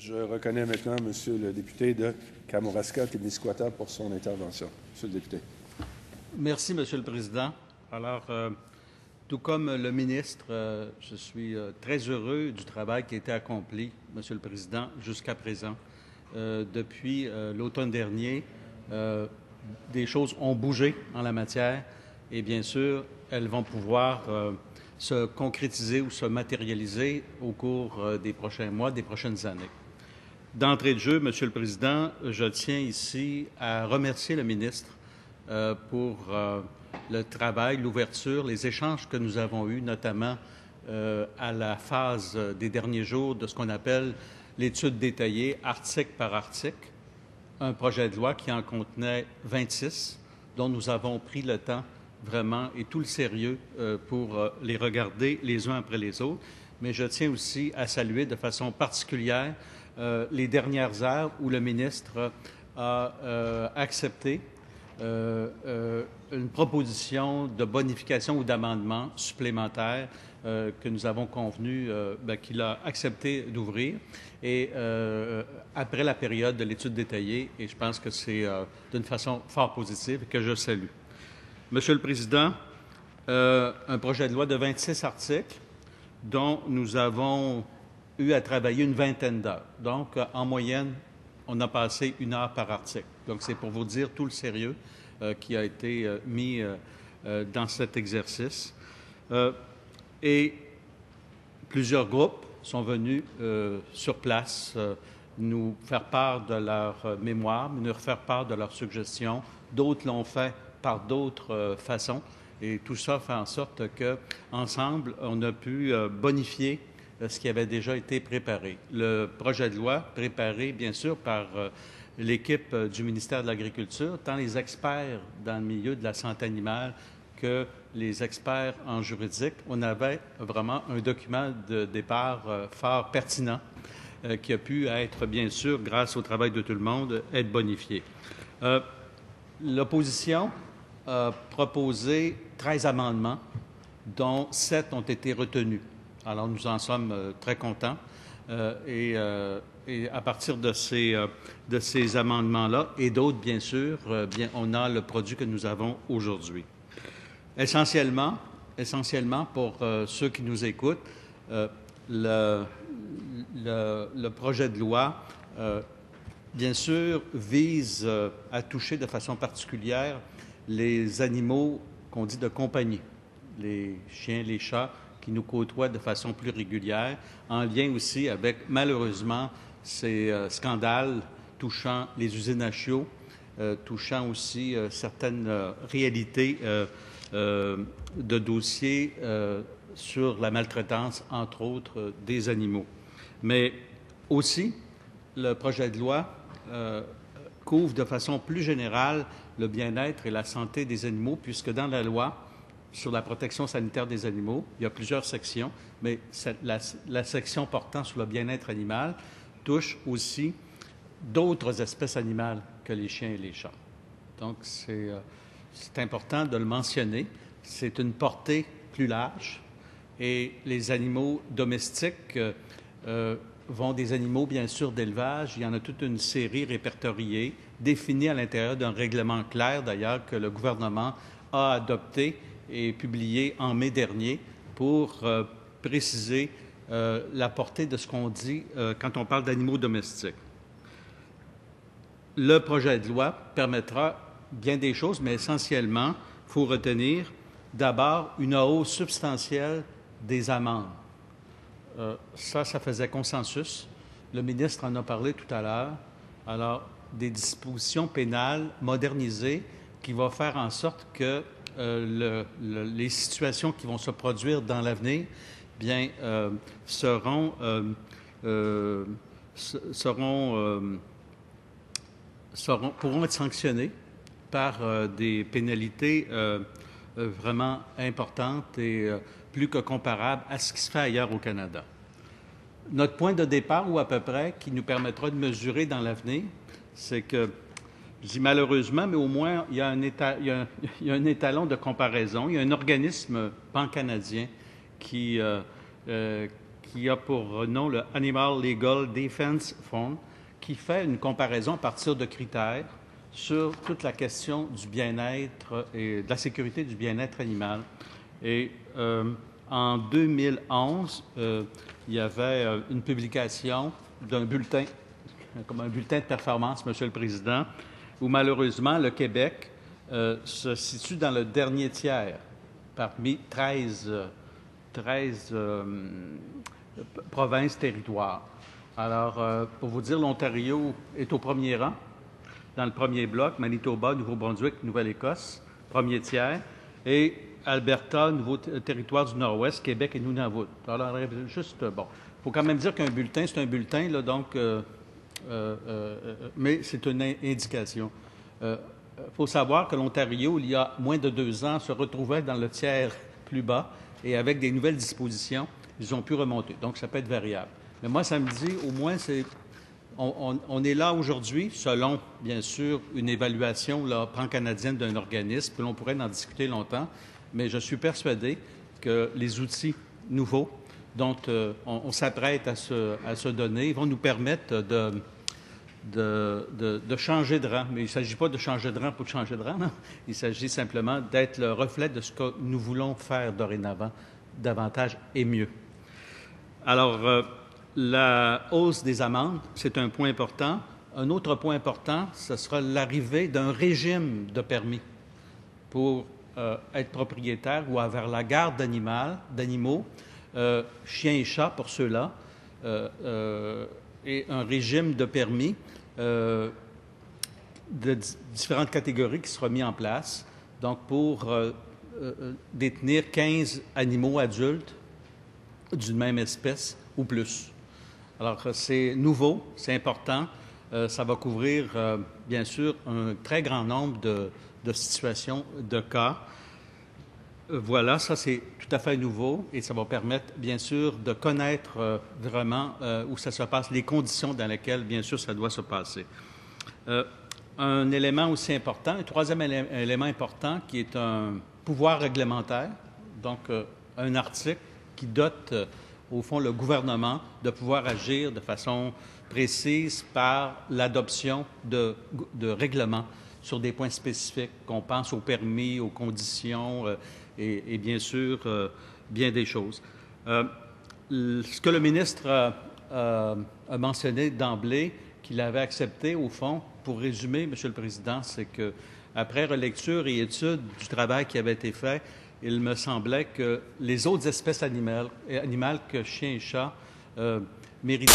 Je reconnais maintenant Monsieur le député de Kamouraska-Témiscouata pour son intervention. Monsieur le député. Merci, Monsieur le Président. Alors, tout comme le ministre, je suis très heureux du travail qui a été accompli, Monsieur le Président, jusqu'à présent. Depuis l'automne dernier, des choses ont bougé en la matière et bien sûr, elles vont pouvoir se concrétiser ou se matérialiser au cours des prochains mois, des prochaines années. D'entrée de jeu, Monsieur le Président, je tiens ici à remercier le ministre pour le travail, l'ouverture, les échanges que nous avons eus, notamment à la phase des derniers jours de ce qu'on appelle l'étude détaillée, article par article, un projet de loi qui en contenait 26, dont nous avons pris le temps vraiment et tout le sérieux pour les regarder les uns après les autres. Mais je tiens aussi à saluer de façon particulière les dernières heures où le ministre a accepté une proposition de bonification ou d'amendement supplémentaire que nous avons convenu, qu'il a accepté d'ouvrir et après la période de l'étude détaillée, et je pense que c'est d'une façon fort positive et que je salue. Monsieur le Président, un projet de loi de 26 articles dont nous avons eu à travailler une vingtaine d'heures. Donc, en moyenne, on a passé 1 heure par article. Donc, c'est pour vous dire tout le sérieux qui a été mis dans cet exercice. Et plusieurs groupes sont venus sur place nous faire part de leur mémoire, nous faire part de leurs suggestions. D'autres l'ont fait par d'autres façons. Et tout ça fait en sorte qu'ensemble, on a pu bonifier ce qui avait déjà été préparé. Le projet de loi, préparé bien sûr par l'équipe du ministère de l'Agriculture, tant les experts dans le milieu de la santé animale que les experts en juridique, on avait vraiment un document de départ fort pertinent qui a pu être, bien sûr, grâce au travail de tout le monde, être bonifié. L'opposition a proposé 13 amendements, dont 7 ont été retenus. Alors, nous en sommes très contents. Et à partir de ces amendements-là, et d'autres, bien sûr, on a le produit que nous avons aujourd'hui. Essentiellement, pour ceux qui nous écoutent, le projet de loi, bien sûr, vise à toucher de façon particulière les animaux qu'on dit de compagnie, les chiens, les chats, qui nous côtoient de façon plus régulière, en lien aussi avec, malheureusement, ces scandales touchant les usines à chiots, touchant aussi certaines réalités de dossiers sur la maltraitance, entre autres, des animaux. Mais aussi, le projet de loi couvre de façon plus générale le bien-être et la santé des animaux, puisque dans la loi sur la protection sanitaire des animaux, il y a plusieurs sections, mais la section portant sur le bien-être animal touche aussi d'autres espèces animales que les chiens et les chats. Donc, c'est important de le mentionner. C'est une portée plus large et les animaux domestiques vont des animaux, bien sûr, d'élevage. Il y en a toute une série répertoriée, définie à l'intérieur d'un règlement clair, d'ailleurs, que le gouvernement a adopté et publié en mai dernier pour préciser la portée de ce qu'on dit quand on parle d'animaux domestiques. Le projet de loi permettra bien des choses, mais essentiellement, il faut retenir d'abord une hausse substantielle des amendes. Ça faisait consensus. Le ministre en a parlé tout à l'heure. Alors, des dispositions pénales modernisées qui vont faire en sorte que les situations qui vont se produire dans l'avenir, bien, pourront être sanctionnées par des pénalités vraiment importantes et plus que comparables à ce qui se fait ailleurs au Canada. Notre point de départ, ou à peu près, qui nous permettra de mesurer dans l'avenir, c'est que, je dis malheureusement, mais au moins, il y a un étalon de comparaison. Il y a un organisme pan-canadien qui qui a pour nom le Animal Legal Defense Fund, qui fait une comparaison à partir de critères sur toute la question du bien-être et de la sécurité du bien-être animal. Et en 2011, il y avait une publication d'un bulletin, comme un bulletin de performance, Monsieur le Président, où malheureusement le Québec se situe dans le dernier tiers parmi 13 provinces, territoires. Alors, pour vous dire, l'Ontario est au premier rang, dans le premier bloc, Manitoba, Nouveau-Brunswick, Nouvelle-Écosse, premier tiers, et Alberta, nouveau territoire du Nord-Ouest, Québec et Nunavut. Alors, juste, bon, il faut quand même dire qu'un bulletin, c'est un bulletin, là, donc, mais c'est une indication. Il faut savoir que l'Ontario, il y a moins de 2 ans, se retrouvait dans le tiers plus bas, et avec des nouvelles dispositions, ils ont pu remonter. Donc, ça peut être variable. Mais moi, ça me dit, au moins, on est là aujourd'hui, selon, bien sûr, une évaluation pan-canadienne d'un organisme, que l'on pourrait en discuter longtemps, mais je suis persuadé que les outils nouveaux dont on s'apprête à se donner vont nous permettre de changer de rang. Mais il ne s'agit pas de changer de rang pour changer de rang, non. Il s'agit simplement d'être le reflet de ce que nous voulons faire dorénavant, davantage et mieux. Alors, la hausse des amendes, c'est un point important. Un autre point important, ce sera l'arrivée d'un régime de permis pour être propriétaire ou avoir la garde d'animaux, chiens et chats pour ceux-là, et un régime de permis de différentes catégories qui sera mis en place, donc pour détenir 15 animaux adultes d'une même espèce ou plus. Alors, c'est nouveau, c'est important. Ça va couvrir, bien sûr, un très grand nombre de situations, de cas. Voilà, ça, c'est tout à fait nouveau et ça va permettre, bien sûr, de connaître vraiment où ça se passe, les conditions dans lesquelles, bien sûr, ça doit se passer. Un élément aussi important, un troisième élément important, qui est un pouvoir réglementaire, donc un article qui dote au fond, le gouvernement de pouvoir agir de façon précise par l'adoption de règlements sur des points spécifiques, qu'on pense aux permis, aux conditions et bien sûr, bien des choses. Ce que le ministre a mentionné d'emblée, qu'il avait accepté, au fond, pour résumer, Monsieur le Président, c'est qu'après relecture et étude du travail qui avait été fait, il me semblait que les autres espèces animales que chiens et chats méritaient